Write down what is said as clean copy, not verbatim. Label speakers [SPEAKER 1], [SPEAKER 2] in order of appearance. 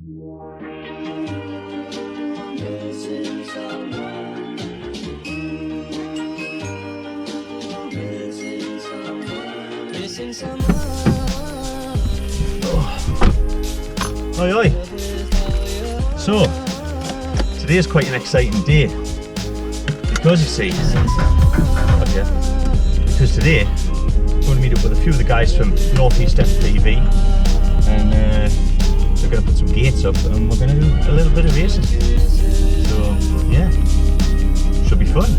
[SPEAKER 1] Oi oi! So, today is quite an exciting day because you see, because today I'm going to meet up with a few of the guys from North East FPV and we're going to put some gates up and we're going to do a little bit of racing. So yeah, should be fun.